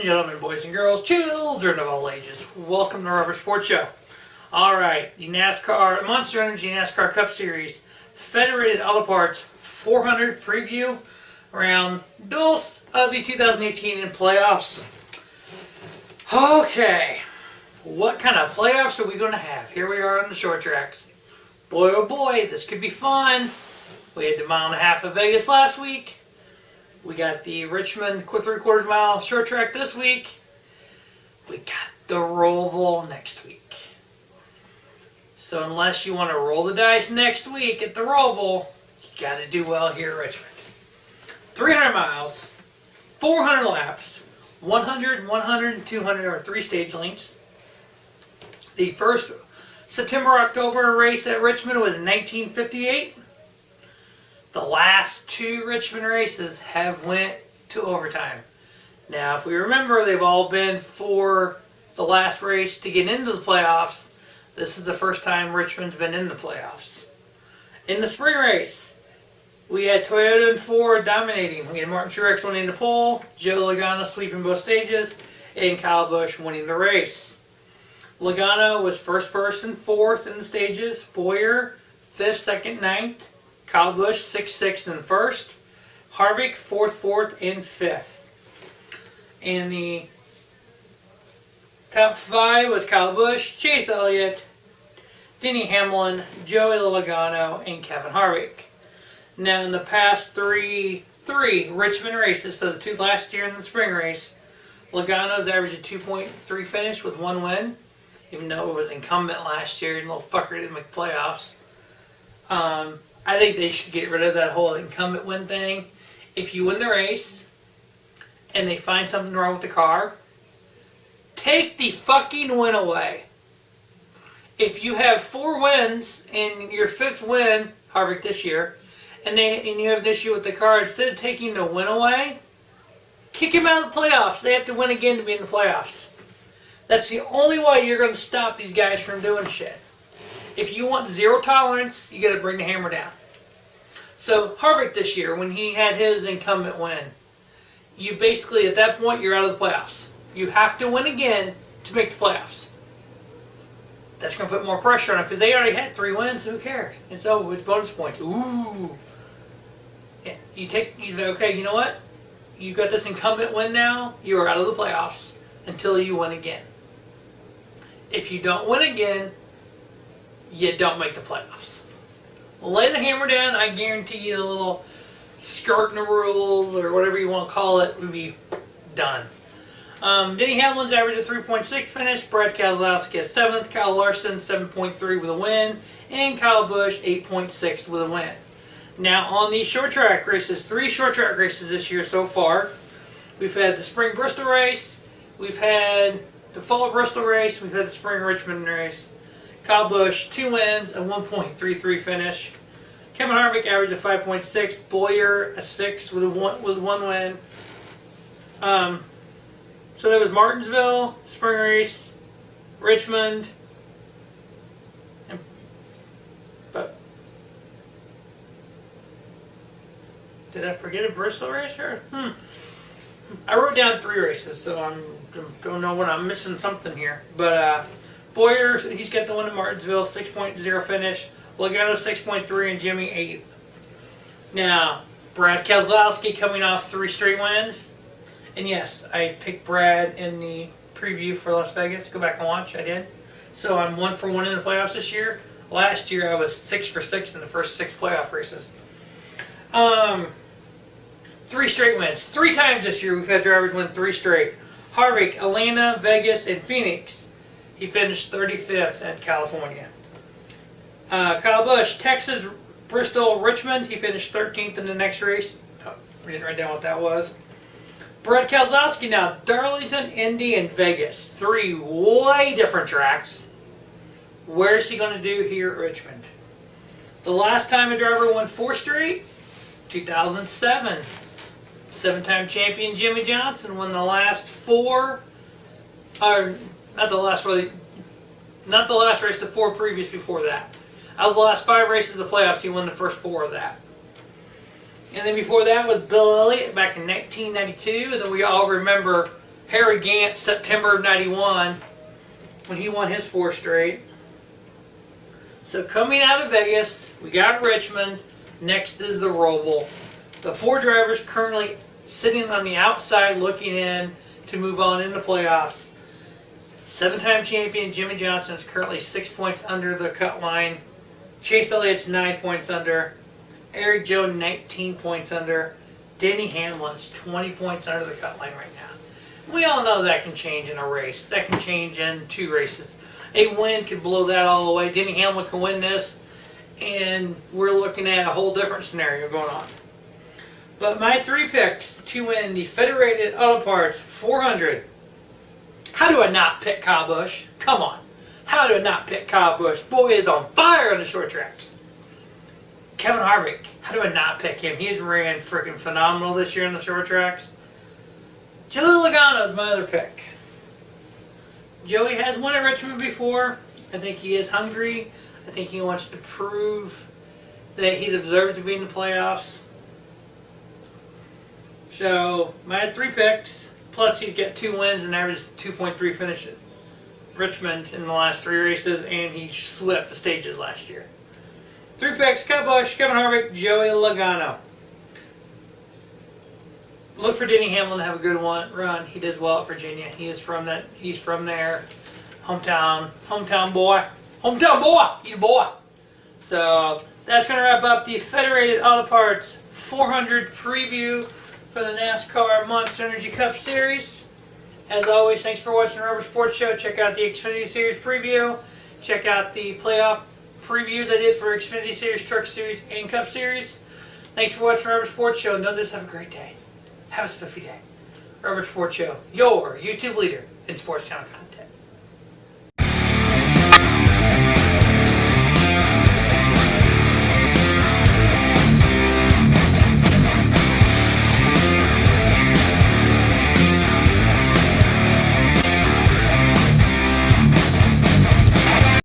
gentlemen, boys and girls, children of all ages, welcome to Rubber Sports Show. Alright, the NASCAR, Monster Energy NASCAR Cup Series, Federated Auto Parts 400 preview, round dos of the 2018 in playoffs. Okay, what kind of playoffs are we going to have? Here we are on the short tracks. Boy oh boy, this could be fun. We had the mile and a half of Vegas last week. We got the Richmond 3/4 mile short track this week. We got the Roval next week. So unless you want to roll the dice next week at the Roval, you got to do well here at Richmond. 300 miles, 400 laps, 100, 100, and 200 are 3 stage lengths. The first September-October race at Richmond was 1958. The last 2 Richmond races have went to overtime. Now, if we remember, they've all been for the last race to get into the playoffs. This is the first time Richmond's been in the playoffs. In the spring race, we had Toyota and Ford dominating. We had Martin Truex winning the pole, Joe Logano sweeping both stages, and Kyle Busch winning the race. Logano was first, and fourth in the stages. Bowyer, 5th, 2nd, 9th. Kyle Busch, 6th, 6th, and 1st. Harvick, 4th, and 5th. And the top 5 was Kyle Busch, Chase Elliott, Denny Hamlin, Joey Logano, and Kevin Harvick. Now, in the past three Richmond races, so the 2 last year in the spring race, Logano's averaged a 2.3 finish with 1 win, even though it was incumbent last year and little fucker didn't make the playoffs. I think they should get rid of that whole incumbent win thing. If you win the race and they find something wrong with the car, take the fucking win away. If you have 4 wins and your 5th win, Harvick this year, and you have an issue with the car, instead of taking the win away, kick him out of the playoffs. They have to win again to be in the playoffs. That's the only way you're going to stop these guys from doing shit. If you want 0 tolerance, you got to bring the hammer down. So Harvick this year, when he had his incumbent win, you basically, at that point, you're out of the playoffs. You have to win again to make the playoffs. That's going to put more pressure on him because they already had 3 wins, so who cares? And so it's bonus points. Ooh. Yeah, you say, okay, you know what? You got this incumbent win now, you are out of the playoffs until you win again. If you don't win again, you don't make the playoffs. Lay the hammer down, I guarantee you the little skirting the rules or whatever you want to call it would be done. Denny Hamlin's average of 3.6 finish, Brad Keselowski is 7th, Kyle Larson 7.3 with a win, and Kyle Busch 8.6 with a win. Now on the short track races, 3 short track races this year so far. We've had the spring Bristol race, we've had the fall Bristol race, we've had the spring Richmond race. Kyle Busch, 2 wins, a 1.33 finish. Kevin Harvick average of 5.6. Bowyer, a 6 with 1 win. So that was Martinsville, spring race, Richmond, but did I forget a Bristol race here? I wrote down 3 races, so I don't know when I'm missing something here. But Bowyer, he's got the one at Martinsville, 6.0 finish. Logano 6.3 and Jimmy 8th. Now, Brad Keselowski coming off 3 straight wins. And yes, I picked Brad in the preview for Las Vegas. Go back and watch, I did. So I'm 1 for 1 in the playoffs this year. Last year I was 6 for 6 in the first 6 playoff races. 3 straight wins. 3 times this year we've had drivers win 3 straight. Harvick, Atlanta, Vegas, and Phoenix. He finished 35th at California. Kyle Busch, Texas, Bristol, Richmond. He finished 13th in the next race. Oh, I didn't write down what that was. Brad Keselowski now, Darlington, Indy, and Vegas. 3 way different tracks. Where is he going to do here at Richmond? The last time a driver won 4 straight, 2007. 7-time champion Jimmy Johnson won the last 4, or not the last race, the 4 previous before that. Out of the last 5 races of the playoffs, he won the first 4 of that. And then before that was Bill Elliott back in 1992. And then we all remember Harry Gant, September of 91, when he won his 4 straight. So coming out of Vegas, we got Richmond. Next is the Roval. The 4 drivers currently sitting on the outside looking in to move on into playoffs. 7-time champion Jimmy Johnson is currently 6 points under the cut line. Chase Elliott's 9 points under. Eric Jones 19 points under. Denny Hamlin's 20 points under the cut line right now. We all know that can change in a race. That can change in 2 races. A win could blow that all away. Denny Hamlin can win this, and we're looking at a whole different scenario going on. But my 3 picks to win the Federated Auto Parts 400. How do I not pick Kyle Busch? Come on. How do I not pick Kyle Busch? Boy is on fire on the short tracks. Kevin Harvick. How do I not pick him? He's ran freaking phenomenal this year on the short tracks. Joey Logano is my other pick. Joey has won at Richmond before. I think he is hungry. I think he wants to prove that he deserves to be in the playoffs. So, my 3 picks. Plus, he's got 2 wins and averaged 2.3 finish at Richmond in the last 3 races, and he swept the stages last year. 3 picks: Kyle Busch, Kevin Harvick, Joey Logano. Look for Denny Hamlin to have a good run. He does well at Virginia. He's from there. Hometown boy. Hometown boy. You boy. So that's going to wrap up the Federated Auto Parts 400 preview for the NASCAR Monster Energy Cup Series. As always, thanks for watching the Rubber Sports Show. Check out the Xfinity Series preview. Check out the playoff previews I did for Xfinity Series, Truck Series, and Cup Series. Thanks for watching the Rubber Sports Show. Know this. Have a great day. Have a spiffy day. Rubber Sports Show, your YouTube leader in sports channel content.